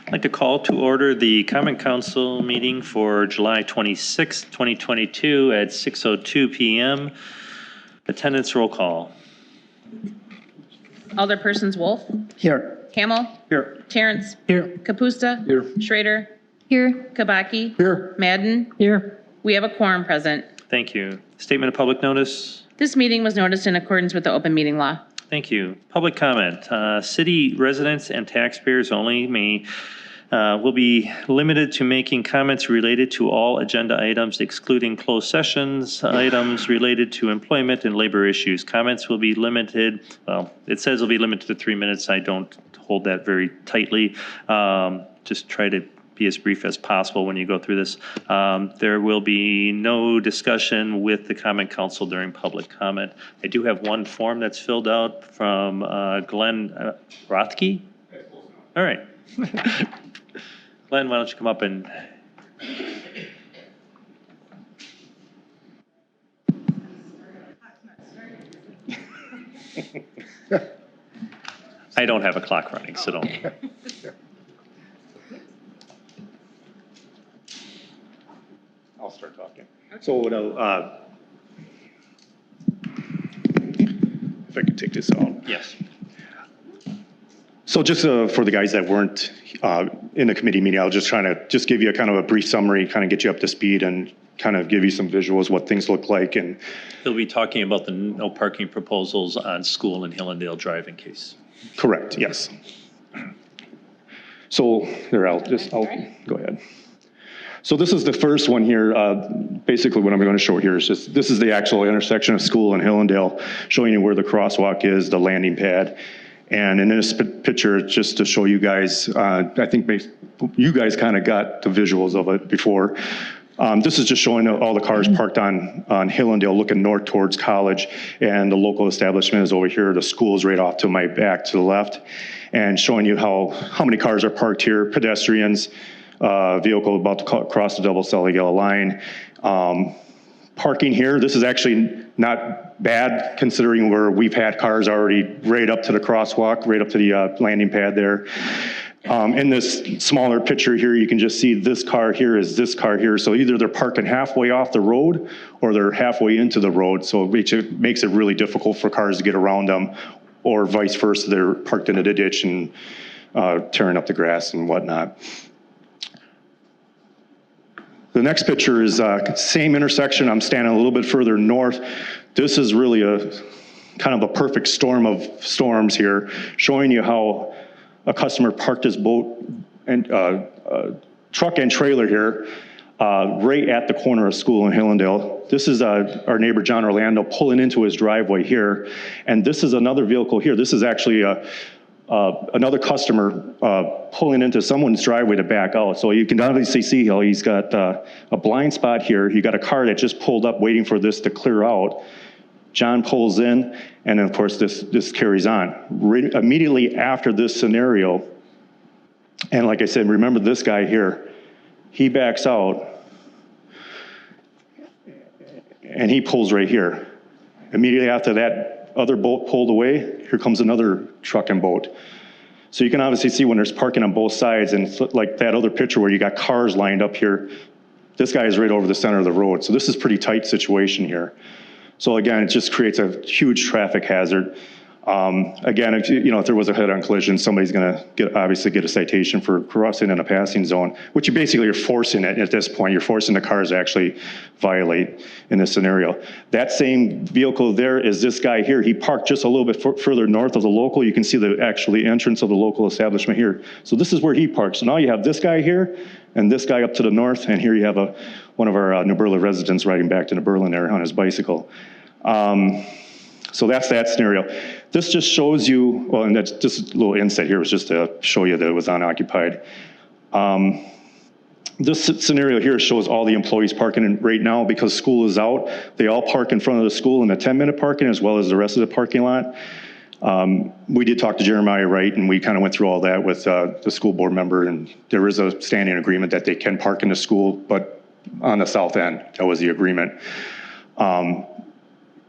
I'd like to call to order the Common Council meeting for July 26, 2022 at 6:02 p.m. Attendance roll call. Alderpersons Wolf. Here. Hamel. Here. Terrence. Here. Kapusta. Here. Schrader. Here. Kabaki. Here. Madden. Here. We have a quorum present. Thank you. Statement of public notice. This meeting was noticed in accordance with the open meeting law. Thank you. Public comment. City residents and taxpayers only will be limited to making comments related to all agenda items excluding closed sessions, items related to employment and labor issues. Comments will be limited, well, it says will be limited to 3 minutes. I don't hold that very tightly. Just try to be as brief as possible when you go through this. There will be no discussion with the Common Council during public comment. I do have one form that's filled out from Glenn Rothke. All right. Glenn, why don't you come up and... I don't have a clock running, so don't. I'll start talking. So if I could take this out. Yes. So just for the guys that weren't in the committee meeting, I'll just try to just give you a kind of a brief summary, kind of get you up to speed and kind of give you some visuals, what things look like. And He'll be talking about the no parking proposals on School and Hillendale Drive in case. correct, yes. So there, I'll go ahead. So this is the first one here. Basically what I'm going to show here is just, this is the actual intersection of School and Hillendale, showing you where the crosswalk is, the landing pad. And in this picture, just to show you guys, I think you guys kind of got the visuals of it before. This is just showing all the cars parked on Hillendale looking north towards College, and the local establishment is over here. The school is right off to my back to the left, and showing you how many cars are parked here, pedestrians, vehicle about to cross the double solid yellow line. Parking here, this is actually not bad considering where we've had cars already right up to the crosswalk, right up to the landing pad there. In this smaller picture here, you can just see this car here is this car here. So either they're parking halfway off the road or they're halfway into the road. So it makes it really difficult for cars to get around them, or vice versa, they're parked into the ditch and tearing up the grass and whatnot. The next picture is same intersection. I'm standing a little bit further north. This is really a kind of a perfect storm of storms here, showing you how a customer parked his boat and truck and trailer here right at the corner of School in Hillendale. This is our neighbor John Orlando pulling into his driveway here, and this is another vehicle here. This is actually another customer pulling into someone's driveway to back out. So you can obviously see how he's got a blind spot here. You got a car that just pulled up waiting for this to clear out. John pulls in, and then of course this carries on. Immediately after this scenario, and like I said, remember this guy here, he backs out, and he pulls right here. Immediately after that other boat pulled away, here comes another truck and boat. So you can obviously see when there's parking on both sides, and like that other picture where you got cars lined up here, this guy is right over the center of the road. So this is a pretty tight situation here. So again, it just creates a huge traffic hazard. Again, if there was a head-on collision, somebody's going to obviously get a citation for crossing in a passing zone, which you basically are forcing it at this point. You're forcing the cars to actually violate in this scenario. That same vehicle there is this guy here. He parked just a little bit further north of the local. You can see the entrance of the local establishment here. So this is where he parks. So now you have this guy here and this guy up to the north, and here you have one of our New Berlin residents riding back to New Berlin there on his bicycle. So that's that scenario. This just shows you, well, and that's just a little insight here was just to show you that it was unoccupied. This scenario here shows all the employees parking right now because school is out. They all park in front of the school in the 10-minute parking as well as the rest of the parking lot. We did talk to Jeremiah Wright, and we kind of went through all that with the school board member, and there is a standing agreement that they can park in the school, but on the south end. That was the agreement.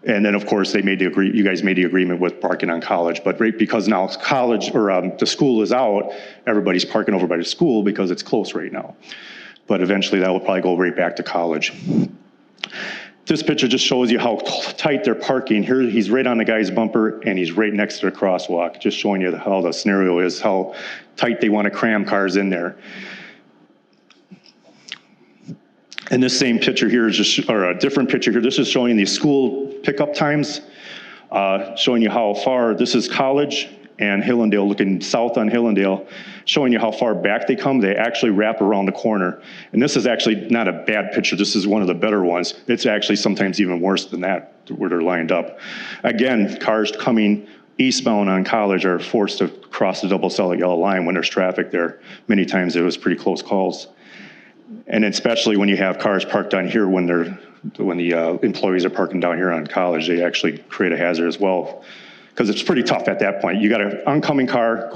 And then, of course, you guys made the agreement with parking on College. But right, because now college, or the school is out, everybody's parking over by the school because it's close right now. But eventually that will probably go right back to College. This picture just shows you how tight they're parking. Here, he's right on the guy's bumper, and he's right next to the crosswalk, just showing you how the scenario is, how tight they want to cram cars in there. And this same picture here is just, or a different picture here, this is showing the school pickup times, showing you how far, this is College and Hillendale, looking south on Hillendale, showing you how far back they come. They actually wrap around the corner. And this is actually not a bad picture. This is one of the better ones. It's actually sometimes even worse than that, where they're lined up. Again, cars coming eastbound on College are forced to cross the double solid yellow line when there's traffic there. Many times it was pretty close calls. And especially when you have cars parked down here, when the employees are parking down here on College, they actually create a hazard as well. Because it's pretty tough at that point. You got an oncoming car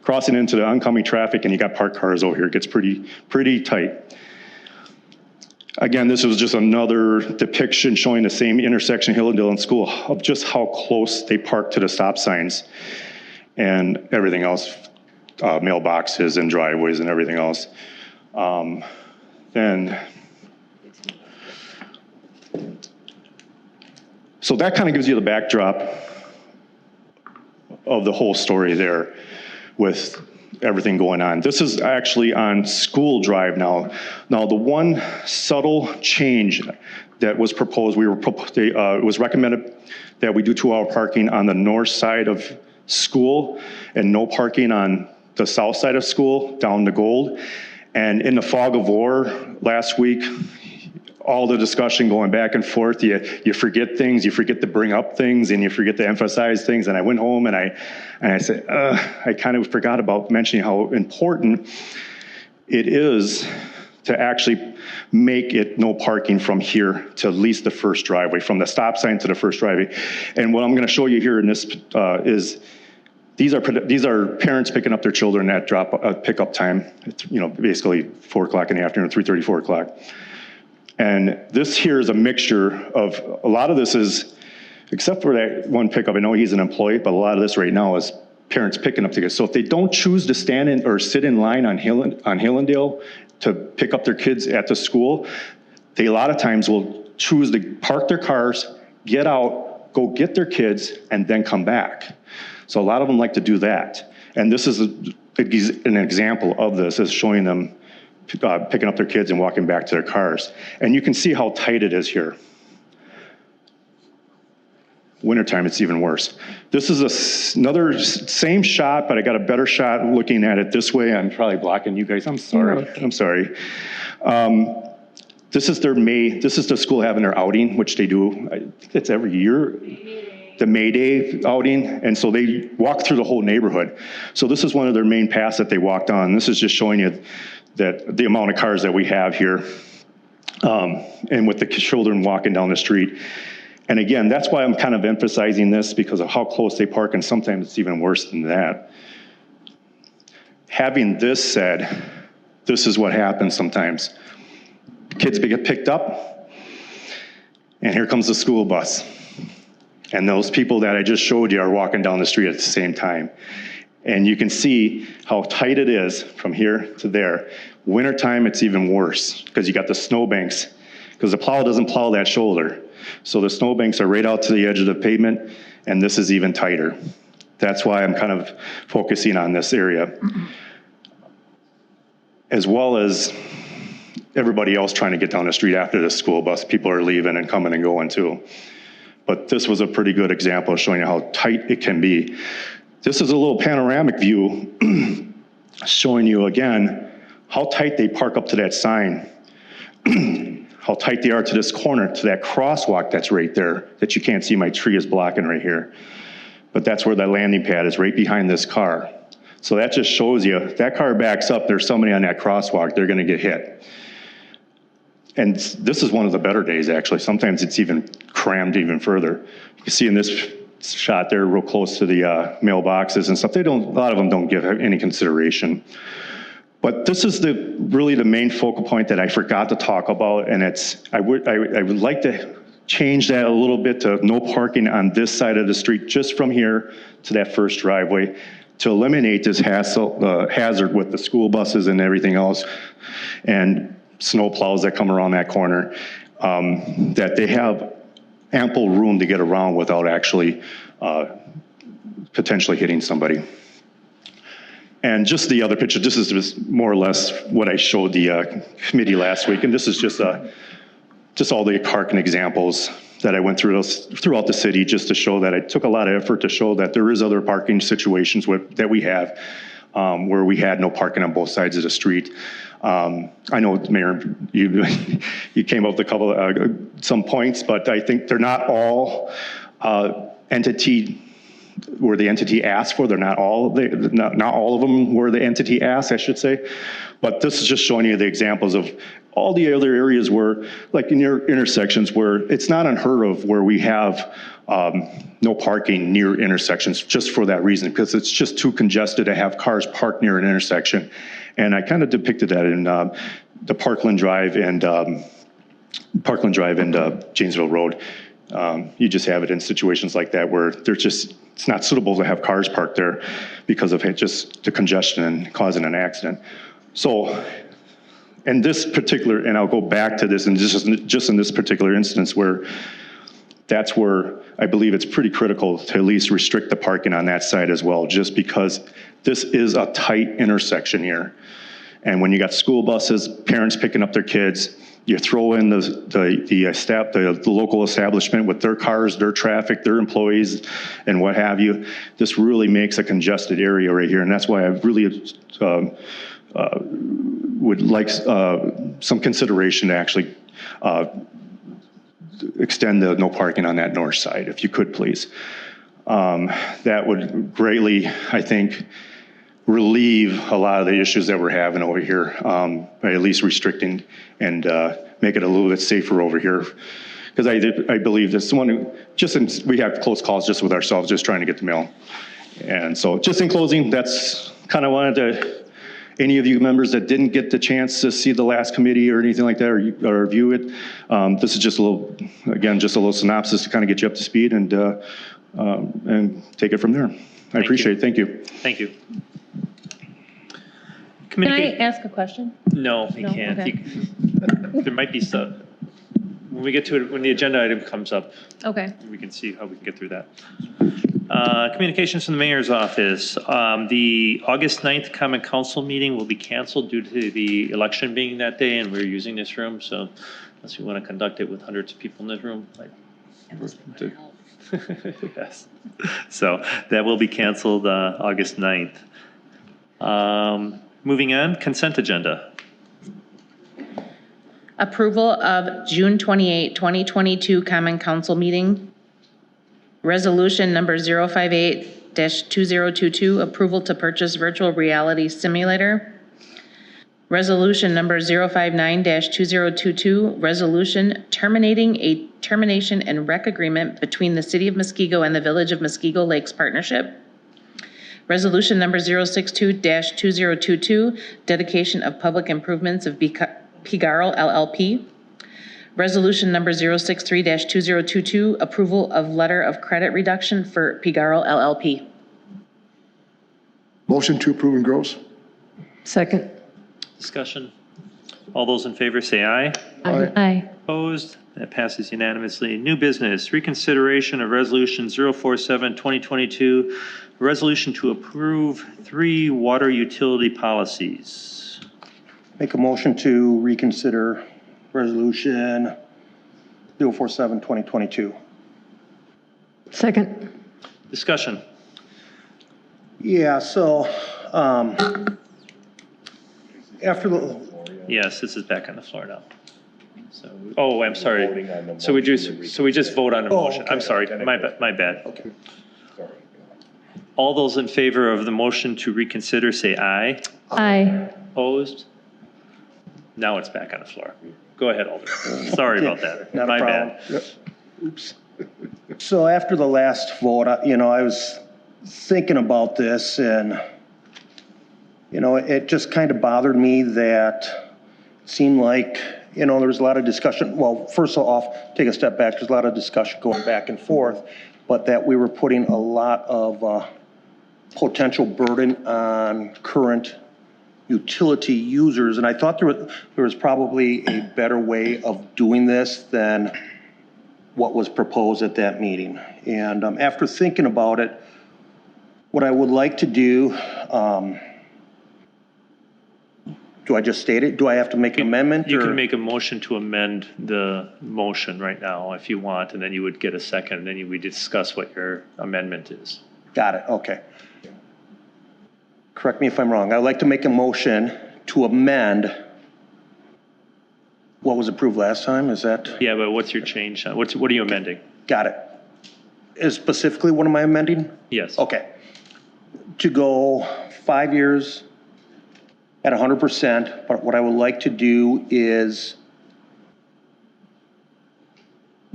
crossing into the oncoming traffic, and you got parked cars over here. It gets pretty tight. Again, this was just another depiction showing the same intersection, Hillendale and School, of just how close they park to the stop signs and everything else, mailboxes and driveways and everything else. So that kind of gives you the backdrop of the whole story there with everything going on. This is actually on School Drive now. Now, the one subtle change that was proposed, it was recommended that we do 2-hour parking on the north side of School and no parking on the south side of School down to Gold. And in the fog of war last week, all the discussion going back and forth, you forget things, you forget to bring up things, and you forget to emphasize things. And I went home and I said, I kind of forgot about mentioning how important it is to actually make it no parking from here to at least the first driveway, from the stop sign to the first driveway. And what I'm going to show you here in this is these are parents picking up their children at pickup time. It's, basically 4 o'clock in the afternoon, 3:30, 4 o'clock. And this here is a mixture of, a lot of this is, except for that one pickup, I know he's an employee, but a lot of this right now is parents picking up together. So if they don't choose to stand in or sit in line on Hillendale to pick up their kids at the school, they a lot of times will choose to park their cars, get out, go get their kids, and then come back. So a lot of them like to do that. And this is an example of this, is showing them picking up their kids and walking back to their cars. And you can see how tight it is here. Wintertime, it's even worse. This is another same shot, but I got a better shot looking at it this way. I'm probably blocking you guys. I'm sorry. I'm sorry. This is the school having their outing, which they do. I think it's every year. The May Day outing, and so they walk through the whole neighborhood. So this is one of their main paths that they walked on. This is just showing you that the amount of cars that we have here, and with the children walking down the street. And again, that's why I'm kind of emphasizing this, because of how close they park, and sometimes it's even worse than that. Having this said, this is what happens sometimes. Kids get picked up, and here comes the school bus. And those people that I just showed you are walking down the street at the same time. And you can see how tight it is from here to there. Wintertime, it's even worse, because you got the snowbanks, because the plow doesn't plow that shoulder. So the snowbanks are right out to the edge of the pavement, and this is even tighter. That's why I'm kind of focusing on this area. As well as everybody else trying to get down the street after the school bus. People are leaving and coming and going too. But this was a pretty good example of showing you how tight it can be. This is a little panoramic view showing you again how tight they park up to that sign, how tight they are to this corner, to that crosswalk that's right there, that you can't see, my tree is blocking right here. But that's where that landing pad is, right behind this car. So that just shows you, if that car backs up, there's somebody on that crosswalk, they're gonna get hit. And this is one of the better days, actually. Sometimes it's even crammed even further. You can see in this shot there, real close to the mailboxes and stuff. A lot of them don't give any consideration. But this is really the main focal point that I forgot to talk about, and I would like to change that a little bit to no parking on this side of the street, just from here to that first driveway, to eliminate this hazard with the school buses and everything else, and snow plows that come around that corner, that they have ample room to get around without actually potentially hitting somebody. And just the other picture, this is just more or less what I showed the committee last week, and this is just all the parking examples that I went through throughout the city, just to show that I took a lot of effort to show that there is other parking situations that we have where we had no parking on both sides of the street. I know, Mayor, you came up with a couple some points, but I think they're not all where the entity asked for. They're not all of them where the entity asked, I should say. But this is just showing you the examples of all the other areas where, like in your intersections, where it's not unheard of where we have no parking near intersections just for that reason, because it's just too congested to have cars parked near an intersection. And I kind of depicted that in the Parkland Drive and Janesville Road. You just have it in situations like that where it's not suitable to have cars parked there because of just the congestion and causing an accident. So, in this particular, and I'll go back to this, and just in this particular instance that's where I believe it's pretty critical to at least restrict the parking on that side as well, just because this is a tight intersection here. And when you got school buses, parents picking up their kids, you throw in the local establishment with their cars, their traffic, their employees, and what have you. This really makes a congested area right here, and that's why I really would like some consideration to actually extend the no parking on that north side, if you could, please. That would greatly, I think, relieve a lot of the issues that we're having over here, by at least restricting and make it a little bit safer over here. Because I believe that we have close calls just with ourselves, just trying to get the mail. And so just in closing, that's kind of wanted to, any of you members that didn't get the chance to see the last committee or anything like that, or view it, this is just a little synopsis to kind of get you up to speed and take it from there. I appreciate it. Thank you. Thank you. Can I ask a question? No, you can't. Okay. There might be stuff. When we get to it, when the agenda item comes up, Okay. we can see how we can get through that. Communications from the mayor's office. The August 9th common council meeting will be canceled due to the election being that day, and we're using this room. So unless we want to conduct it with hundreds of people in this room, yes. So that will be canceled August 9th. Moving on, consent agenda. Approval of June 28, 2022 Common Council meeting. Resolution number 058-2022, approval to purchase virtual reality simulator. Resolution number 059-2022, resolution terminating a termination and rec agreement between the City of Muskego and the Village of Muskego Lakes Partnership. Resolution number 062-2022, dedication of public improvements of Pigarro LLP. Resolution number 063-2022, approval of letter of credit reduction for Pigarro LLP. Motion to approve and gross. Second. Discussion. All those in favor say aye. Aye. Opposed? That passes unanimously. New business, reconsideration of resolution 047-2022, resolution to approve 3 water utility policies. Make a motion to reconsider resolution 047-2022. Second. Discussion. Yeah, so after the, Yes, this is back on the floor now. So, oh, I'm sorry. So we just vote on the motion. okay. I'm sorry, my bad. okay. All those in favor of the motion to reconsider say aye. Aye. Opposed? Now it's back on the floor. Go ahead, Alder. Sorry about that. Not a My problem. bad. Yep. Oops. So after the last vote, I was thinking about this, and, it just kind of bothered me that it seemed like, you know, there was a lot of discussion. Well, first off, take a step back. There's a lot of discussion going back and forth, but that we were putting a lot of potential burden on current utility users. And I thought there was probably a better way of doing this than what was proposed at that meeting. And after thinking about it, what I would like to do, do I just state it? Do I have to make an amendment? You or- can make a motion to amend the motion right now if you want, and then you would get a second, and then we discuss what your amendment is. Got it, okay. Correct me if I'm wrong. I'd like to make a motion to amend what was approved last time, is that? Yeah, but what's your change? What are you amending? Got it. Is specifically what am I amending? Yes. Okay. To go 5 years at 100%, but what I would like to do is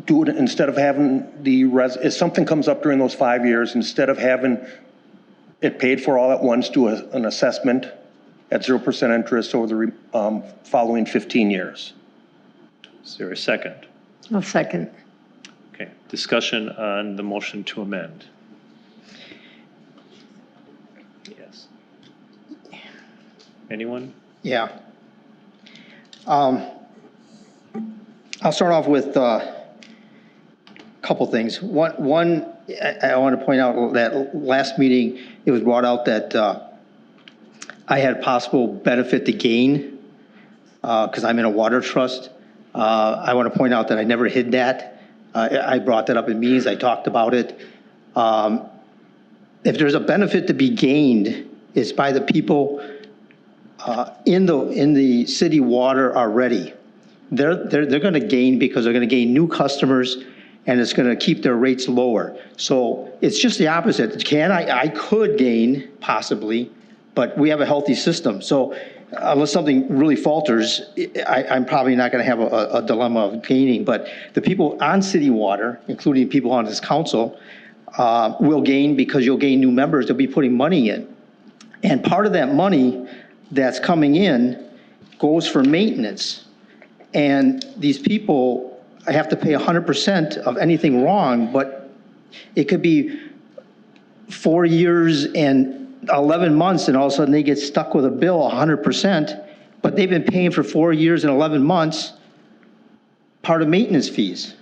do it instead of having if something comes up during those 5 years, instead of having it paid for all at once, do an assessment at 0% interest over the following 15 years. Is there a second? I'll second. Okay, discussion on the motion to amend. Yes. Anyone? Yeah. I'll start off with a couple things. One, I want to point out that last meeting, it was brought out that I had possible benefit to gain because I'm in a water trust. I want to point out that I never hid that. I brought that up in meetings. I talked about it. If there's a benefit to be gained, it's by the people in the city water already. They're going to gain because they're going to gain new customers, and it's going to keep their rates lower. So it's just the opposite. I could gain possibly, but we have a healthy system. So unless something really falters, I'm probably not going to have a dilemma of gaining. But the people on city water, including people on this council, will gain because you'll gain new members. They'll be putting money in. And part of that money that's coming in goes for maintenance. And these people have to pay 100% of anything wrong, but it could be 4 years and 11 months, and all of a sudden they get stuck with a bill 100%, but they've been paying for 4 years and 11 months part of maintenance fees.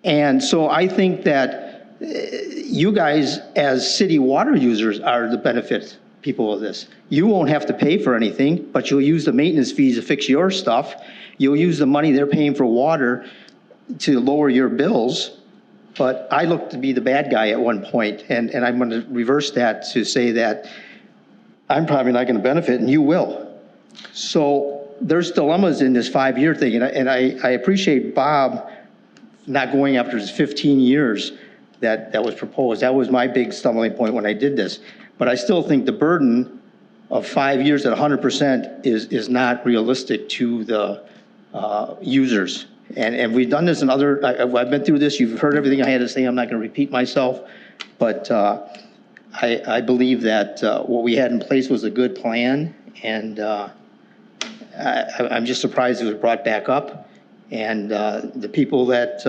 And so I think that you guys as city water users are the benefit people of this. You won't have to pay for anything, but you'll use the maintenance fees to fix your stuff. You'll use the money they're paying for water to lower your bills. But I look to be the bad guy at one point, and I'm going to reverse that to say that I'm probably not going to benefit, and you will. So there's dilemmas in this 5-year thing, and I appreciate Bob not going after his 15 years that was proposed. That was my big stumbling point when I did this. But I still think the burden of 5 years at 100% is not realistic to the users. And we've done this in other, I've been through this, you've heard everything I had to say, I'm not going to repeat myself, but I believe that what we had in place was a good plan, and I'm just surprised it was brought back up, and the people that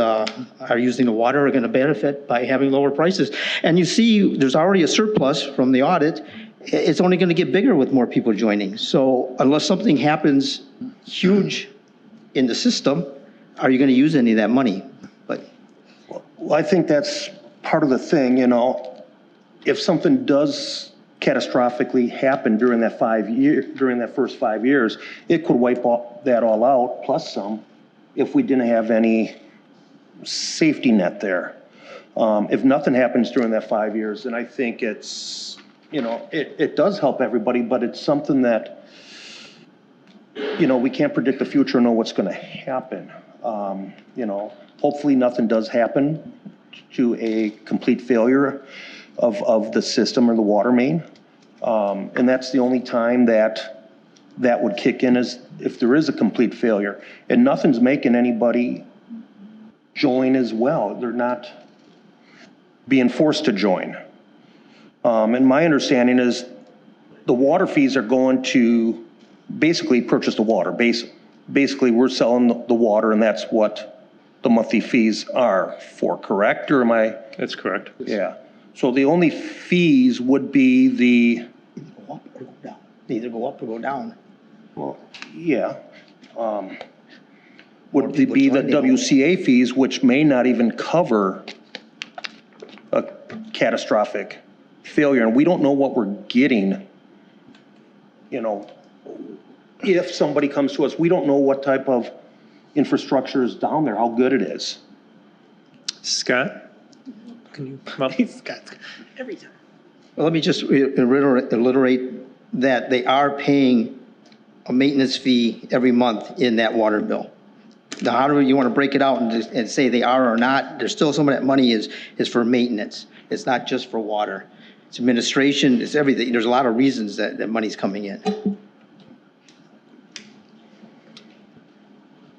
are using the water are going to benefit by having lower prices. And you see, there's already a surplus from the audit. It's only going to get bigger with more people joining. So unless something happens huge in the system, are you going to use any of that money? But Well, I think that's part of the thing, you know, if something does catastrophically happen during that first 5 years, it could wipe that all out plus some if we didn't have any safety net there. If nothing happens during that 5 years, then I think it's, you know, it does help everybody, but it's something that, you know, we can't predict the future or know what's going to happen. You know, hopefully nothing does happen to a complete failure of the system or the water main. And that's the only time that would kick in, is if there is a complete failure. And nothing's making anybody join as well. They're not being forced to join. And my understanding is the water fees are going to basically purchase the water, basically we're selling the water and that's what the monthly fees are for, correct? Or am I? That's correct. Yeah. So the only fees would be the, Go up or go down. They either go up or go down. well, yeah. More Would people be the join, they won't. WCA fees, which may not even cover a catastrophic failure. And we don't know what we're getting, you know, if somebody comes to us, we don't know what type of infrastructure is down there, how good it is. Scott? Can you come up? Well, let me just reiterate that they are paying a maintenance fee every month in that water bill. Now, however you want to break it out and say they are or not, there's still some of that money is for maintenance. It's not just for water. It's administration, it's everything. There's a lot of reasons that money's coming in.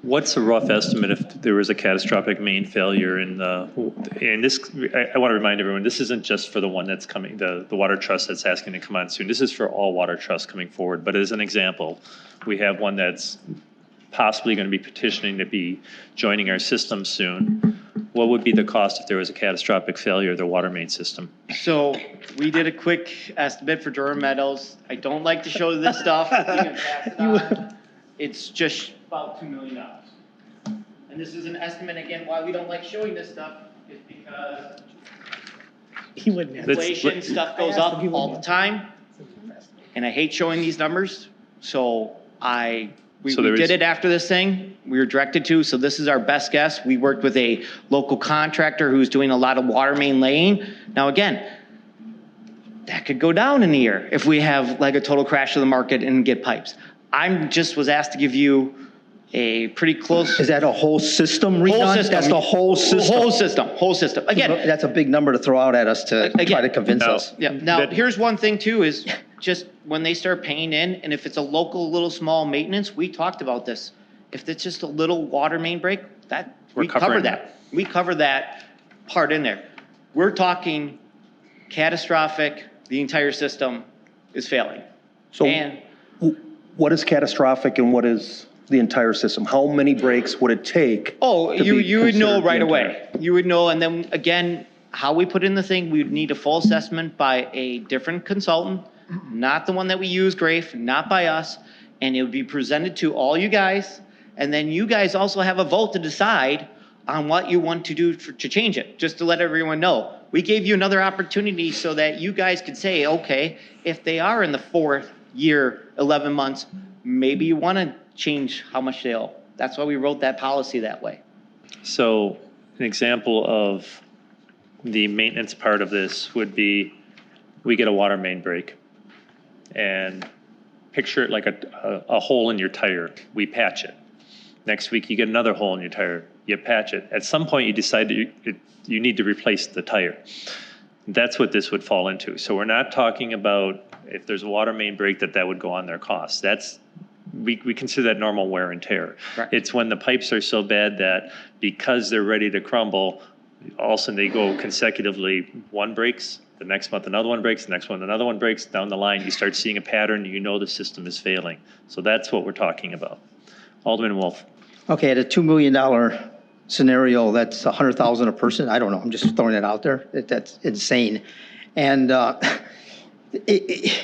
What's a rough estimate if there was a catastrophic main failure in this, I want to remind everyone, this isn't just for the one that's coming, the water trust that's asking to come on soon. This is for all water trusts coming forward. But as an example, we have one that's possibly going to be petitioning to be joining our system soon. What would be the cost if there was a catastrophic failure of their water main system? So we did a quick estimate for Durham Meadows. I don't like to show this stuff. You can pass it on. It's just about $2 million. And this is an estimate, again, why we don't like showing this stuff is because inflation stuff goes up all the time. And I hate showing these numbers. So we So there did is- it after this thing. We were directed to, so this is our best guess. We worked with a local contractor who's doing a lot of water main laying. Now, again, that could go down in a year if we have like a total crash of the market and get pipes. Was asked to give you a pretty close. Is that a whole system redone? Whole system. That's the whole system. Whole system. Again, That's a big number to throw out at us to try Again, to convince no. us. yeah. Now, That- here's one thing too, is just when they start paying in, and if it's a local, little small maintenance, we talked about this. If it's just a little water main break, we cover covering that. We cover that part in there. We're talking catastrophic, the entire system is failing. So And what is catastrophic and what is the entire system? How many breaks would it take? oh, to be you would know considered right the entire- away. You would know, and then again, how we put in the thing, we would need a full assessment by a different consultant, not the one that we use, Grafe, not by us, and it would be presented to all you guys, and then you guys also have a vote to decide on what you want to do to change it, just to let everyone know. We gave you another opportunity so that you guys could say, okay, if they are in the 4th year, 11 months, maybe you want to change how much they owe. That's why we wrote that policy that way. So an example of the maintenance part of this would be, we get a water main break. And picture it like a hole in your tire. We patch it. Next week, you get another hole in your tire. You patch it. At some point, you decide that you need to replace the tire. That's what this would fall into. So we're not talking about if there's a water main break that would go on their costs. We consider that normal wear and tear. Right. It's when the pipes are so bad that because they're ready to crumble, all of a sudden they go consecutively, one breaks, the next month another one breaks, the next one another one breaks, down the line you start seeing a pattern, you know the system is failing. So that's what we're talking about. Alderman Wolf. Okay, at a $2 million scenario, that's 100,000 a person. I don't know. I'm just throwing it out there. That's insane. And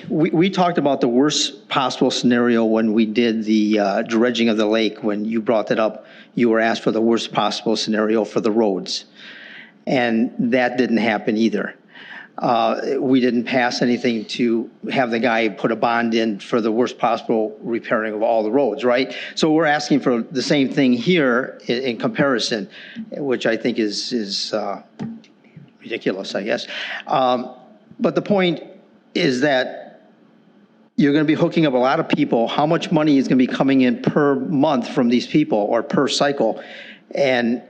we talked about the worst possible scenario when we did the dredging of the lake. When you brought that up, you were asked for the worst possible scenario for the roads. And that didn't happen either. We didn't pass anything to have the guy put a bond in for the worst possible repairing of all the roads, right? So we're asking for the same thing here in comparison, which I think is ridiculous, I guess. But the point is that you're going to be hooking up a lot of people. How much money is going to be coming in per month from these people or per cycle? And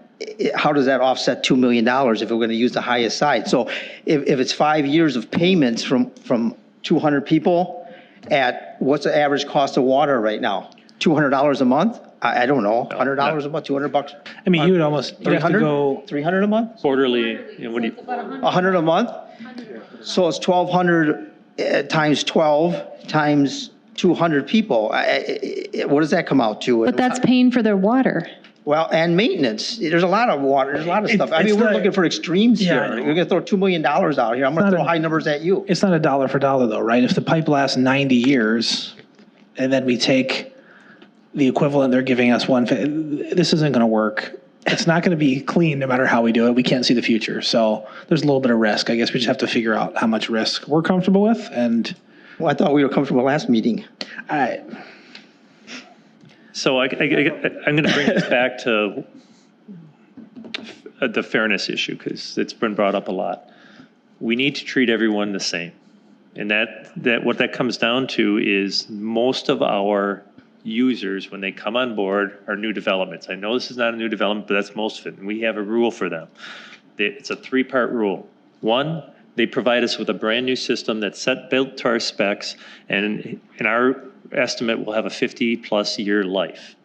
how does that offset $2 million if we're going to use the highest side? So if it's 5 years of payments from 200 people at what's the average cost of water right now? $200 a month? I don't know, $100 a month, $200? I mean, you would almost, you'd have to 300? go, 300 a month? Quarterly, what do you? 100 a month? So it's 1,200 times 12 times 200 people. What does that come out to? But that's paying for their water. Well, and maintenance. There's a lot of water, there's a lot of stuff. I mean, it's we're not- looking for extremes Yeah, I here. know. You're gonna throw $2 million out here. I'm gonna not throw a- high numbers at you. It's not a dollar for dollar though, right? If the pipe lasts 90 years and then we take the equivalent they're giving us this isn't going to work. It's not going to be clean no matter how we do it. We can't see the future. So there's a little bit of risk. I guess we just have to figure out how much risk we're comfortable with. And Well, I thought we were comfortable last meeting. I, So I'm going to bring this back to the fairness issue because it's been brought up a lot. We need to treat everyone the same. And that what that comes down to is most of our users, when they come on board, are new developments. I know this is not a new development, but that's most of it. And we have a rule for them. It's a 3-part rule. 1, they provide us with a brand new system that's built to our specs, and in our estimate will have a 50+ year life.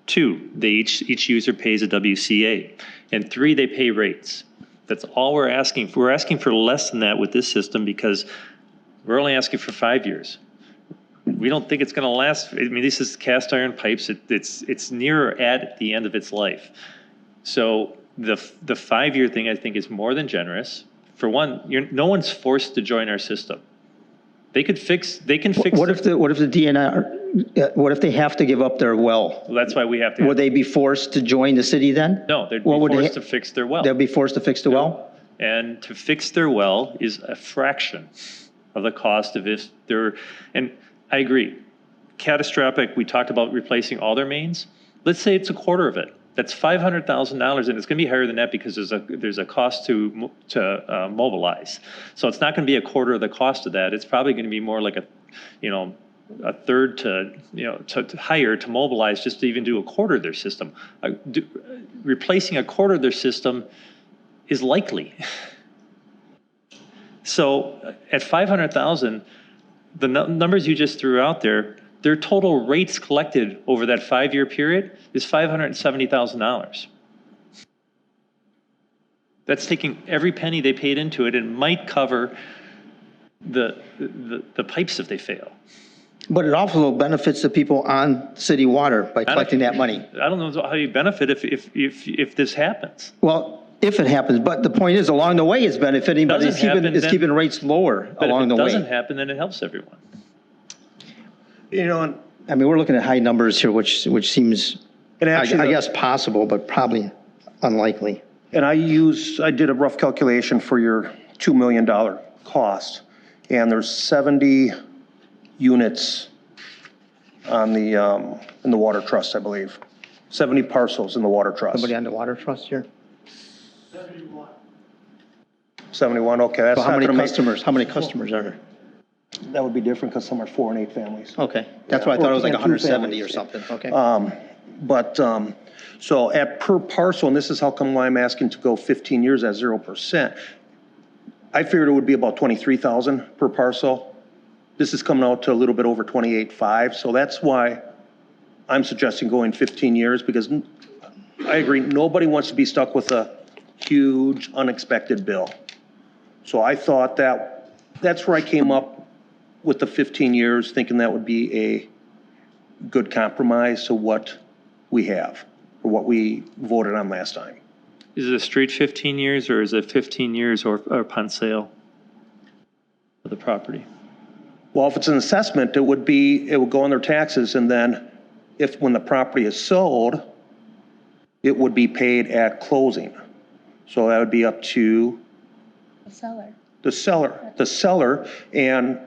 2, each user pays a WCA. And 3, they pay rates. That's all we're asking for. We're asking for less than that with this system because we're only asking for 5 years. We don't think it's going to last. I mean, this is cast iron pipes. It's near or at the end of its life. So the 5-year thing I think is more than generous. For one, no one's forced to join our system. They can fix. What if the DNR, what if they have to give up their well? Well, that's why we have to. Would they be forced to join the city then? No, they'd be What would they forced ha- to fix their well. They'll be forced to fix the well? And to fix their well is a fraction of the cost of if they're, and I agree, catastrophic, we talked about replacing all their mains. Let's say it's a quarter of it. That's $500,000, and it's going to be higher than that because there's a cost to mobilize. So it's not going to be a quarter of the cost of that. It's probably going to be more like a third to hire to mobilize just to even do a quarter of their system. Replacing a quarter of their system is likely. So at 500,000, the numbers you just threw out there, their total rates collected over that 5-year period is $570,000. That's taking every penny they paid into it and might cover the pipes if they fail. But it also benefits the people on city water by collecting that money. I don't know how you benefit if this happens. Well, if it happens, but the point is, along the way, it's benefiting, but it's Doesn't happen, keeping, it's then- keeping rates lower But along if the it doesn't way. happen, then it helps everyone. You know, and I mean, we're looking at high numbers here, which seems, And I actually, guess, possible, but probably unlikely. and I did a rough calculation for your $2 million cost, and there's 70 units on the, in the water trust, I believe. 70 parcels in the water trust. Somebody on the water trust here? 71, okay, that's So how not many gonna make, customers are there? that would be different because some are 4 and 8 families. Okay, that's why I thought it was like Or 2 170 or families. something, okay. But, so at per parcel, and this is how come why I'm asking to go 15 years at 0%. I figured it would be about 23,000 per parcel. This is coming out to a little bit over 28.5, so that's why I'm suggesting going 15 years, because I agree, nobody wants to be stuck with a huge unexpected bill. So I thought that's where I came up with the 15 years, thinking that would be a good compromise to what we have, or what we voted on last time. Is it a straight 15 years or is it 15 years or upon sale of the property? Well, if it's an assessment, it would go on their taxes, and then when the property is sold, it would be paid at closing. So that would be up to the seller, and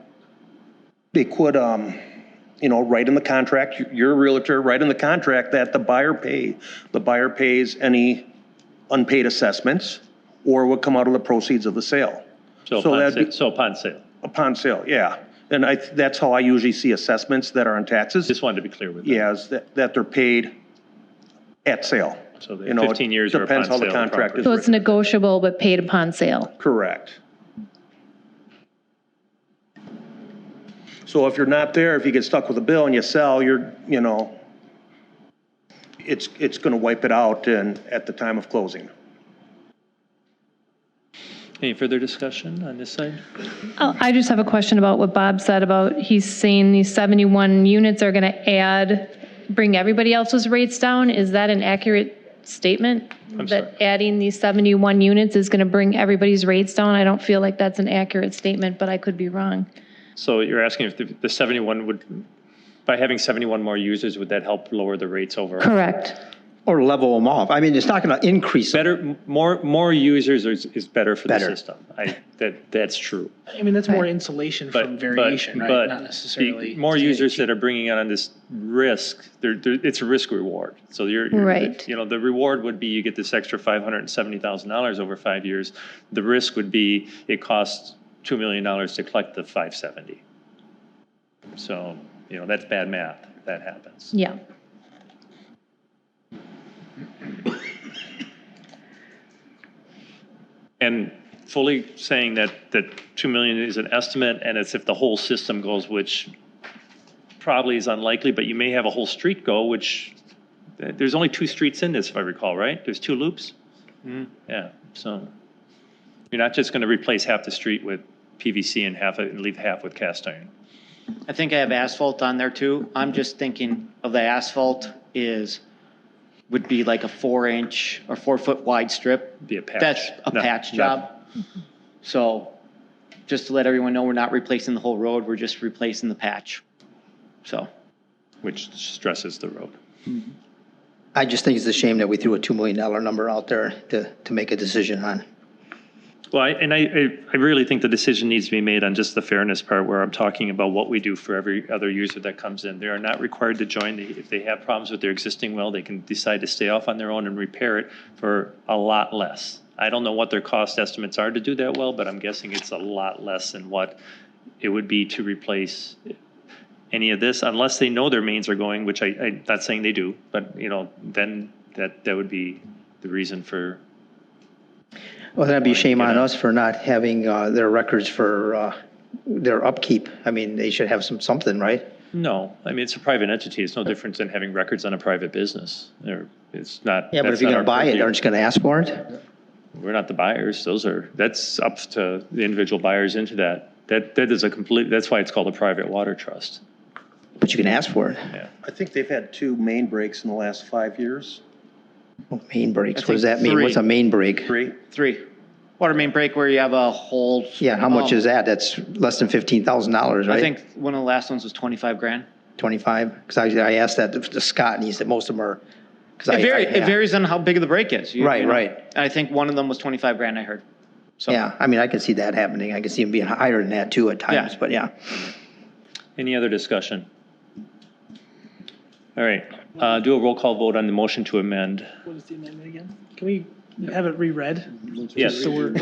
they could, write in the contract, you're a realtor, write in the contract that the buyer pays any unpaid assessments, or would come out of the proceeds of the sale. So upon sale. Upon sale, yeah. And that's how I usually see assessments that are on taxes. Just wanted to be clear with that. Yeah, is that they're paid at sale. So the You know, 15 years or upon depends how sale the of contract property. is So it's written. negotiable but paid upon sale. Correct. So if you're not there, if you get stuck with a bill and you sell, it's going to wipe it out at the time of closing. Any further discussion on this side? Oh, I just have a question about what Bob said about, he's saying these 71 units are going to bring everybody else's rates down. Is that an accurate statement? That adding these 71 units is going to bring everybody's rates down? I don't feel like that's an accurate statement, but I could be wrong. So you're asking if the 71 would, by having 71 more users, would that help lower the rates overall? Correct. Or level them off. I mean, it's not going to increase them. Better, more users is better for the Better. system. That's true. I mean, that's more insulation But, from variation, right? but Not necessarily. the more users that are bringing on this risk, it's a risk reward. So Right. the reward would be you get this extra $570,000 over 5 years. The risk would be it costs $2 million to collect the 570. So, that's bad math if that happens. Yeah. And fully saying that 2 million is an estimate, and it's if the whole system goes, which probably is unlikely, but you may have a whole street go, which, there's only 2 streets in this, if I recall, right? There's 2 loops? Yeah, so you're not just going to replace half the street with PVC and leave half with cast iron. I think I have asphalt on there too. I'm just thinking of the asphalt would be like a 4-inch or 4-foot wide strip. Be a patch. That's a patch job. So just to let everyone know, we're not replacing the whole road, we're just replacing the patch. So. Which stresses the road. I just think it's a shame that we threw a $2 million number out there to make a decision on. Well, I really think the decision needs to be made on just the fairness part where I'm talking about what we do for every other user that comes in. They are not required to join. If they have problems with their existing well, they can decide to stay off on their own and repair it for a lot less. I don't know what their cost estimates are to do that well, but I'm guessing it's a lot less than what it would be to replace any of this, unless they know their mains are going, which I'm not saying they do, but then that would be the reason for. Well, that'd be a shame on us for not having their records for their upkeep. I mean, they should have something, right? No, I mean, it's a private entity. It's no different than having records on a private business. It's not. Yeah, but if you're going to buy it, aren't you going to ask for it? We're not the buyers. That's up to the individual buyers into that. That is that's why it's called a private water trust. But you can ask for it. Yeah. I think they've had 2 main breaks in the last 5 years. Oh, main breaks, I what does think that mean? 3. What's a main break? 3. Water main break where you have a whole. Yeah, how much is that? That's less than $15,000, right? I think one of the last ones was 25 grand. 25? Because I asked that to Scott, and he said most of them are. It varies on how big the break is. Right. And I think one of them was 25 grand, I heard. So. Yeah, I mean, I can see that happening. I can see them being higher than that too at times, Yeah. but yeah. Any other discussion? All right, do a roll call vote on the motion to amend. What is the amendment again? Can we have it reread? Yes. So we're,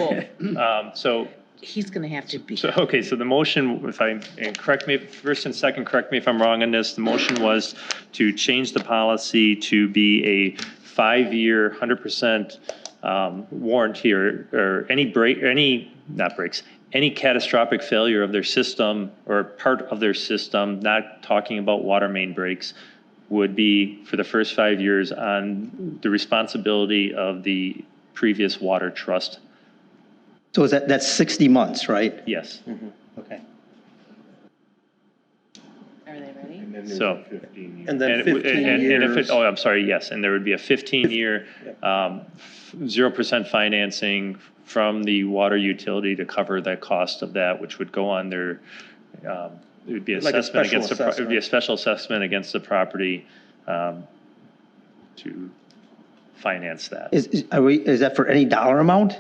So He's going to have to be. okay, so the motion, and correct me, first and second, correct me if I'm wrong on this, the motion was to change the policy to be a 5-year, 100% warranty or any catastrophic failure of their system or part of their system, not talking about water main breaks, would be for the first 5 years on the responsibility of the previous water trust. So that's 60 months, right? Yes. Okay. Are they ready? So. And then And 15 years. if I'm sorry, yes, and there would be a 15-year 0% financing from the water utility to cover that cost of that, which would go on their, it would be Like a assessment special against it would be a assessment. special assessment against the property to finance that. Is that for any dollar amount?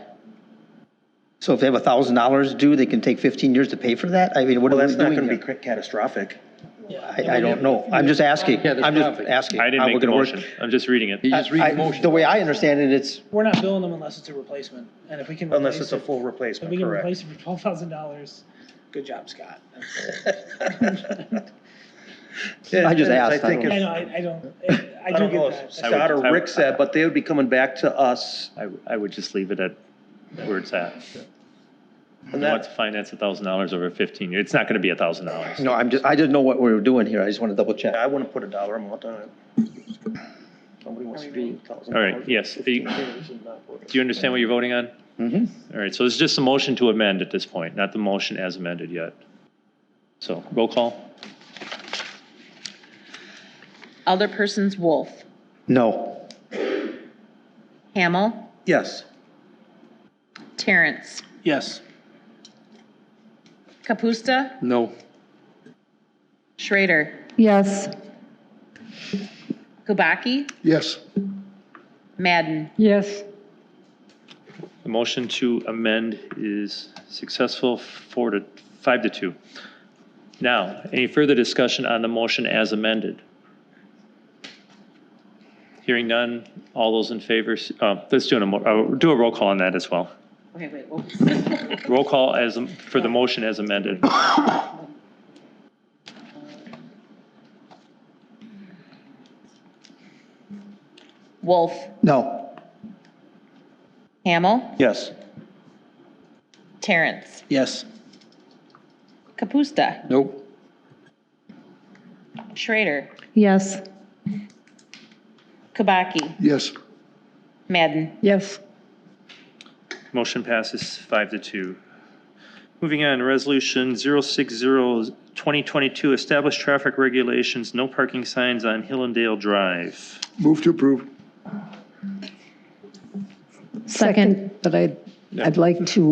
So if they have $1,000 due, they can take 15 years to pay for that? I mean, what Well, are that's we not doing going to here? be catastrophic. I don't know. I'm just asking. I'm just asking. I didn't How make we're the gonna work- motion. I'm just reading it. The way I understand it, it's, we're not billing them unless it's a replacement. And if we can. Unless replace it's a it- full If we replacement, can correct. replace it for $12,000, good job, Scott. I just asked. I think I if, know, I don't, I I do don't know get if that. Scott or Rick said, but they would be coming back to us. I would just leave it at where it's at. And You want to that, finance $1,000 over 15 years. It's not going to be $1,000. No, I didn't know what we were doing here. I just want to double check. I wouldn't put a dollar amount on it. Somebody wants to do $1,000. All right, yes. Do you understand what you're voting on? All right, so it's just a motion to amend at this point, not the motion as amended yet. So roll call? Alderpersons Wolf, No. Hamel, Yes. Terrence, Yes. Kapusta, No. Schrader, Yes. Kubaki, Yes. Madden. Yes. The motion to amend is successful 5-2. Now, any further discussion on the motion as amended? Hearing none, all those in favor, let's do a roll call on that as well. Okay, wait. Roll call for the motion as amended. Wolf, No. Hamel, Yes. Terrence, Yes. Kapusta, Nope. Schrader, Yes. Kubaki, Yes. Madden. Yes. Motion passes 5-2. Moving on, resolution 060-2022, establish traffic regulations, no parking signs on Hillendale Drive. Move to approve. Second. But I'd like to,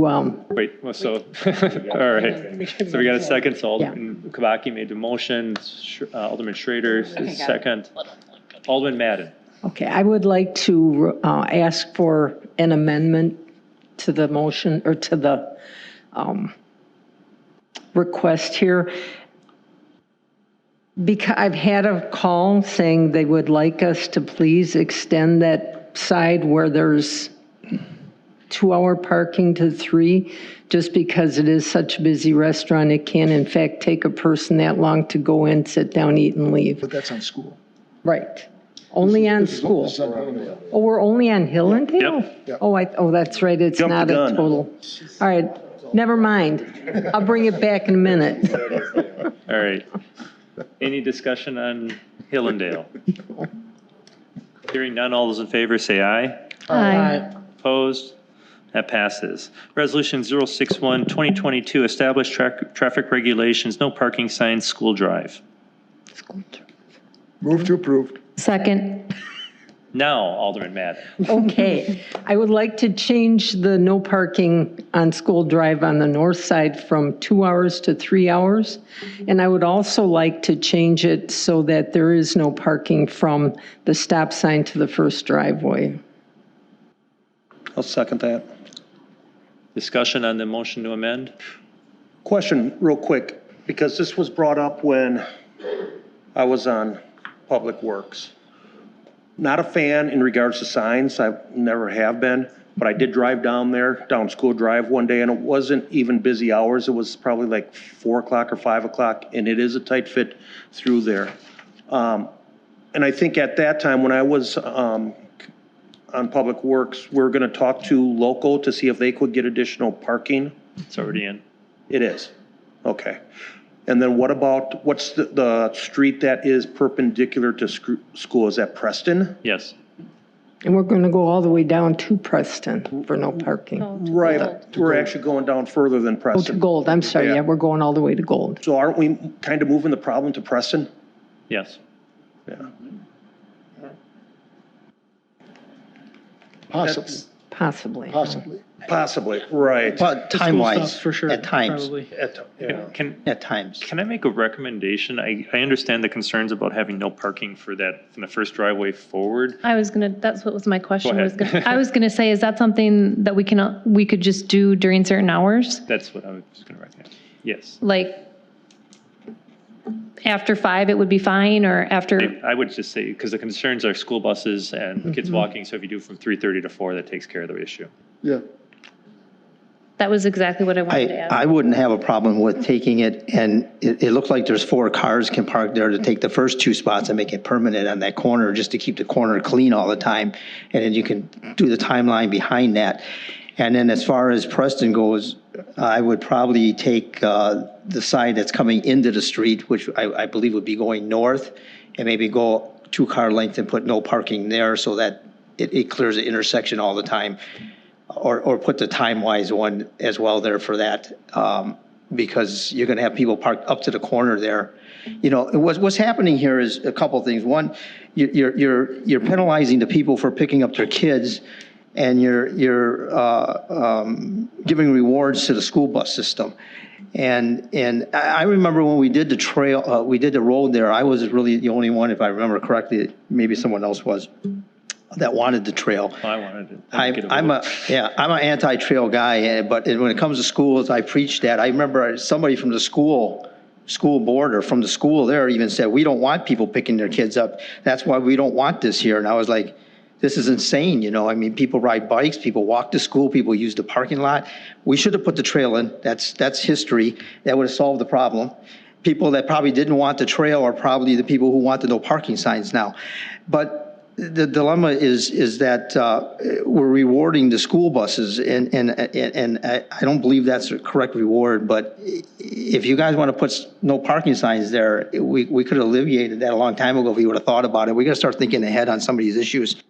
Wait, well, so, all right. So we got a second, so Alderman Kubaki made the motion, Alderman Schrader, second. Alderman Madden. okay, I would like to ask for an amendment to the motion, or to the request here. Because I've had a call saying they would like us to please extend that side where there's 2-hour parking to 3, just because it is such a busy restaurant. It can in fact take a person that long to go in, sit down, eat, and leave. But that's on school. Right. Only on school. Oh, we're only on Hillendale? Yep. Oh, that's right, it's Jumped not the a gun. total. All right, never mind. I'll bring it back in a minute. All right. Any discussion on Hillendale? Hearing none, all those in favor say aye. Aye. Opposed? That passes. Resolution 061-2022, establish traffic regulations, no parking signs, school drive. Move to approve. Second. Now, Alderman Madden. Okay, I would like to change the no parking on School Drive on the north side from 2 hours to 3 hours. And I would also like to change it so that there is no parking from the stop sign to the first driveway. I'll second that. Discussion on the motion to amend? Question, real quick, because this was brought up when I was on Public Works. Not a fan in regards to signs, I never have been, but I did drive down there, down School Drive one day, and it wasn't even busy hours. It was probably like 4 o'clock or 5 o'clock, and it is a tight fit through there. And I think at that time, when I was on Public Works, we were gonna talk to local to see if they could get additional parking. It's already in. It is, okay. And then what about, what's the street that is perpendicular to school? Is that Preston? Yes. And we're going to go all the way down to Preston for no parking. Right, but we're actually going down further than Oh, to Preston. Gold, I'm sorry, Yeah. yeah, we're going all the way to Gold. So aren't we kind of moving the problem to Preston? Yes. Yeah. Possibly. Possibly, right. But time-wise, For sure. at times, Can at times. Can I make a recommendation? I understand the concerns about having no parking for that, from the first driveway forward. That's what was my question. Go ahead. I was gonna say, is that something that we could just do during certain hours? That's what I was going to recommend. Yes. Like, after 5, it would be fine, or after? I would just say, because the concerns are school buses and kids walking, so if you do from 3:30 to 4, that takes care of the issue. Yeah. That was exactly what I wanted to ask. I wouldn't have a problem with taking it, and it looks like there's 4 cars can park there to take the first 2 spots and make it permanent on that corner, just to keep the corner clean all the time. And then you can do the timeline behind that. And then as far as Preston goes, I would probably take the side that's coming into the street, which I believe would be going north, and maybe go 2 car length and put no parking there so that it clears the intersection all the time. or put the time-wise one as well there for that, because you're going to have people parked up to the corner there. You know, what's happening here is a couple of things. One, you're penalizing the people for picking up their kids, and you're giving rewards to the school bus system. And I remember when we did the trail, we did the road there, I was really the only one, if I remember correctly, maybe someone else was, that wanted the trail. I wanted it. I'm an anti-trail guy, but when it comes to schools, I preach that. I remember somebody from the school board or from the school there even said, we don't want people picking their kids up. That's why we don't want this here. And I was like, this is insane, you know. I mean, people ride bikes, people walk to school, people use the parking lot. We should have put the trail in. That's history. That would have solved the problem. People that probably didn't want the trail are probably the people who want the no parking signs now. But the dilemma is that we're rewarding the school buses, and I don't believe that's a correct reward. But if you guys want to put no parking signs there, we could have alleviated that a long time ago if we would have thought about it. We got to start thinking ahead on some of these issues.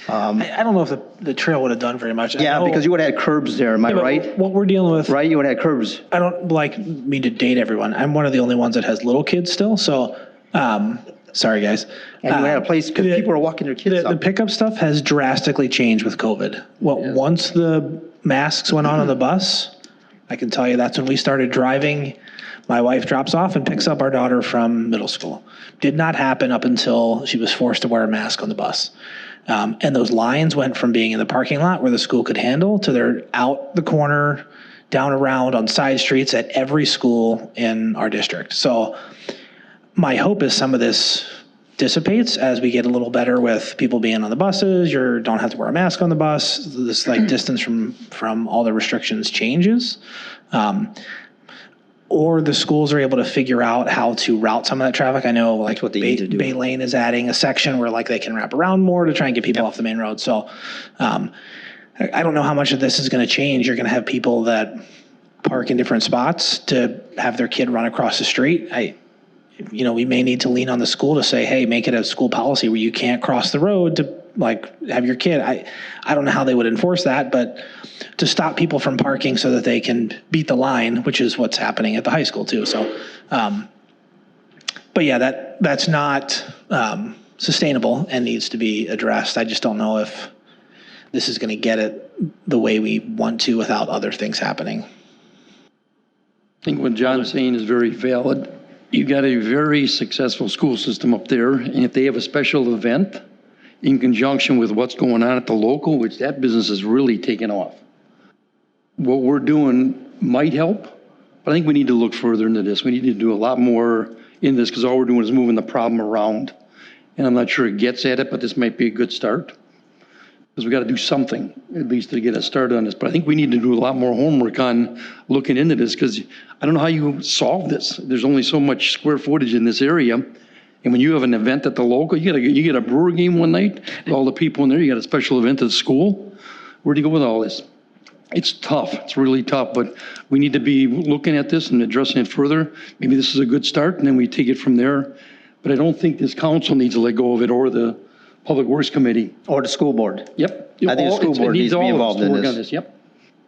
I don't know if the trail would have done very much. Yeah, because you would have had curbs there, am I right? What we're dealing with. Right, you would have had curbs. I don't mean to date everyone. I'm one of the only ones that has little kids still, so, sorry, guys. And you had a place, because people are walking their kids The up. pickup stuff has drastically changed with COVID. Once the masks went on the bus, I can tell you that's when we started driving. My wife drops off and picks up our daughter from middle school. Did not happen up until she was forced to wear a mask on the bus. And those lines went from being in the parking lot where the school could handle to they're out the corner, down around on side streets at every school in our district. So my hope is some of this dissipates as we get a little better with people being on the buses. You don't have to wear a mask on the bus. This like distance from all the restrictions changes. Or the schools are able to figure out how to route some of that traffic. I know like what they need to do. Bay Lane is adding a section where like they can wrap around more to try and get people off the main road. So I don't know how much of this is going to change. You're going to have people that park in different spots to have their kid run across the street. We may need to lean on the school to say, hey, make it a school policy where you can't cross the road to like have your kid. I don't know how they would enforce that, but to stop people from parking so that they can beat the line, which is what's happening at the high school too. So, but yeah, that's not sustainable and needs to be addressed. I just don't know if this is going to get it the way we want to without other things happening. I think what John's saying is very valid. You got a very successful school system up there, and if they have a special event in conjunction with what's going on at the local, which that business is really taken off. What we're doing might help, but I think we need to look further into this. We need to do a lot more in this because all we're doing is moving the problem around. And I'm not sure it gets at it, but this might be a good start. Because we got to do something, at least to get us started on this. But I think we need to do a lot more homework on looking into this because I don't know how you solve this. There's only so much square footage in this area. And when you have an event at the local, you get a Brewer game one night with all the people in there, you got a special event at the school. Where do you go with all this? It's tough. It's really tough, but we need to be looking at this and addressing it further. Maybe this is a good start and then we take it from there. But I don't think this council needs to let go of it or the Public Works Committee. Or the school board. Yep. I think the school board needs to be involved in this. Yep.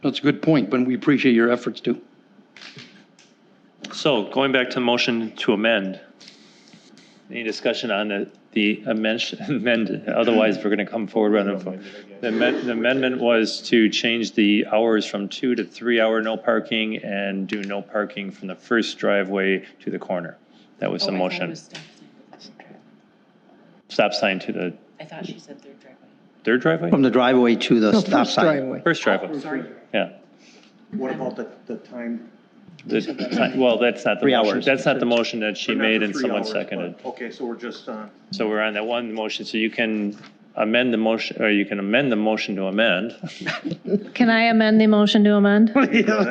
That's a good point, but we appreciate your efforts too. So going back to motion to amend. Any discussion on the amend? Otherwise, we're going to come forward on the amendment was to change the hours from 2 to 3 hour no parking and do no parking from the first driveway to the corner. That was the motion. Stop sign to the. I thought she said third driveway. Third driveway? From the driveway to the stop First sign. driveway. First driveway. Sorry. Yeah. What about the time? Well, that's not the 3 motion. hours. That's not the motion that she But not made the and 3 someone hours, seconded. but- Okay, so we're just, So we're on that one motion. So you can amend the motion, or you can amend the motion to amend. Can I amend the motion to amend?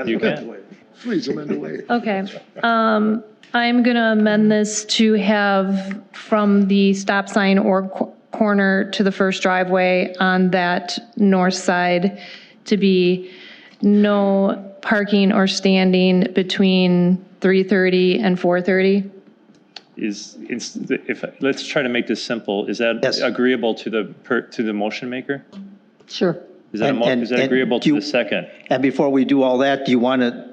You can. Please amend away. Okay. I'm going to amend this to have from the stop sign or corner to the first driveway on that north side to be no parking or standing between 3:30 and 4:30. Let's try to make this simple. Is that Yes. agreeable to the motion maker? Sure. Is that is that And agreeable do to you- the second? And before we do all that, do you want to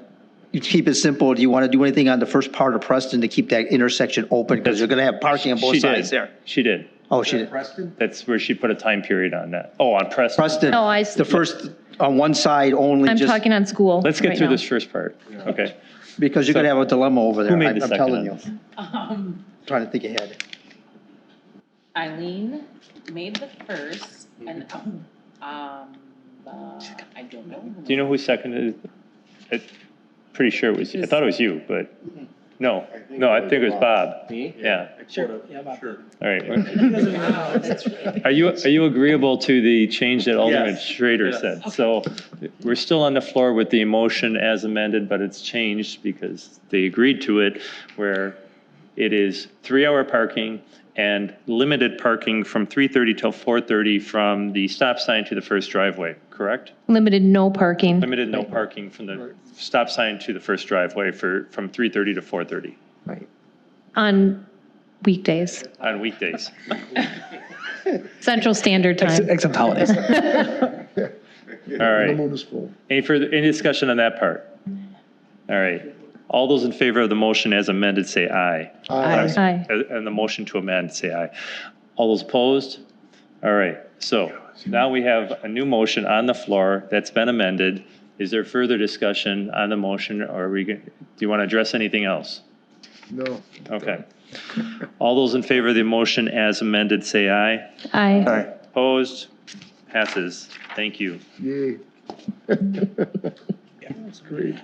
keep it simple? Do you want to do anything on the first part of Preston to keep that intersection open? Because you're going to have parking on both She sides did. there. She did. Oh, she did. That's where she put a time period on that. Oh, on Preston. Preston, No, the first, on one side only, I'm just talking on school Let's get right through now. this first part. Okay. because you're going to have a dilemma over there. Who made the I'm second telling on you. Trying to think ahead. Eileen made the first, and, I don't know. Do you know who seconded it? Pretty sure it was, I thought it was you, but no, I think it was Bob. Me? Yeah. All right. Are you agreeable to the change that Alderman Schrader said? So we're still on the floor with the motion as amended, but it's changed because they agreed to it, where it is 3-hour parking and limited parking from 3:30 till 4:30 from the stop sign to the first driveway, correct? Limited no parking Limited no parking from the stop sign to the first driveway from 3:30 to 4:30 on weekdays, on weekdays. Central Standard Time. Except holidays. All right. Any discussion on that part? All right. All those in favor of the motion as amended, say aye. Aye. And the motion to amend, say aye. All those opposed? All right. So now we have a new motion on the floor that's been amended. Is there further discussion on the motion, or do you want to address anything else? No. Okay. All those in favor of the motion as amended, say aye. Aye. Opposed? Passes. Thank you. Yay. That's great.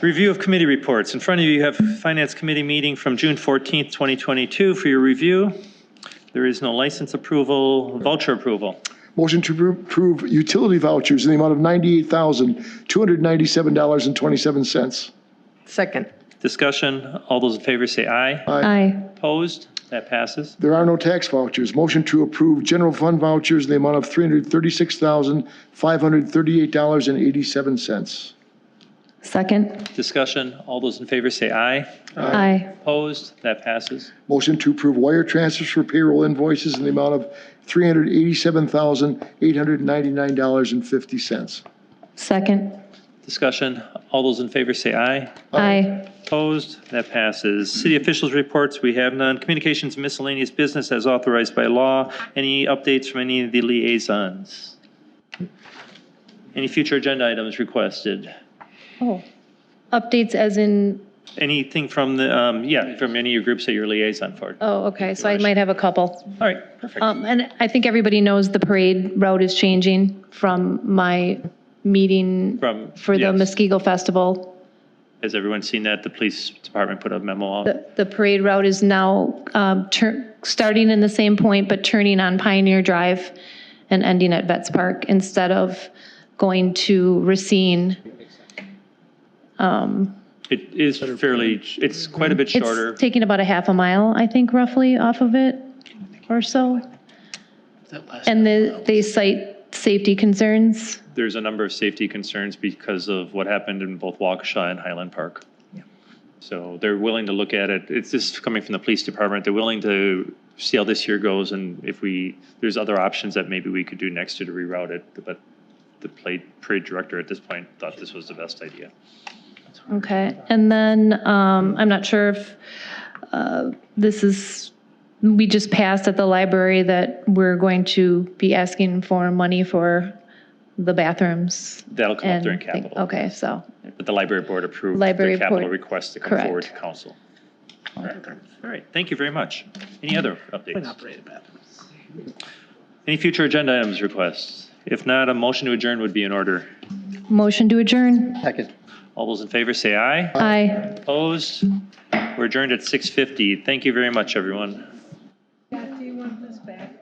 Review of committee reports. In front of you, you have Finance Committee meeting from June 14th, 2022 for your review. There is no license approval, voucher approval. Motion to approve utility vouchers in the amount of $98,297.27. Second. Discussion. All those in favor say aye. Aye. Opposed? That passes. There are no tax vouchers. Motion to approve general fund vouchers in the amount of $336,538.87. Second. Discussion. All those in favor say aye. Aye. Opposed? That passes. Motion to approve wire transfers for payroll invoices in the amount of $387,899.50. Second. Discussion. All those in favor say aye. Aye. Opposed? That passes. City officials' reports, we have none. Communications miscellaneous business as authorized by law. Any updates from any of the liaisons? Any future agenda items requested? Oh. Updates as in, Anything from the, from any of your groups that you're liaison for? oh, okay, so I might have a couple. All right, perfect. And I think everybody knows the parade route is changing from my meeting for the yes. Muskego Festival. Has everyone seen that? The police department put a memo out? The parade route is now starting in the same point, but turning on Pioneer Drive and ending at Vets Park instead of going to Racine. It is fairly, it's quite a bit shorter. It's taking about a half a mile, I think, roughly off of it or so. And they cite safety concerns. There's a number of safety concerns because of what happened in both Waukesha and Highland Park. So they're willing to look at it. It's just coming from the police department. They're willing to see how this year goes, and if there's other options that maybe we could do next year to reroute it. But the parade director at this point thought this was the best idea. Okay, and then I'm not sure if we just passed at the library that we're going to be asking for money for the bathrooms. That'll come up during capital. Okay, so, But the library board approved Library the capital board, request to come correct. forward to council. All right, thank you very much. Any other updates? Any future agenda items requests? If not, a motion to adjourn would be in order. motion to adjourn. Second. All those in favor say aye. Aye. Opposed? We're adjourned at 6:50. Thank you very much, everyone. Do you want this back?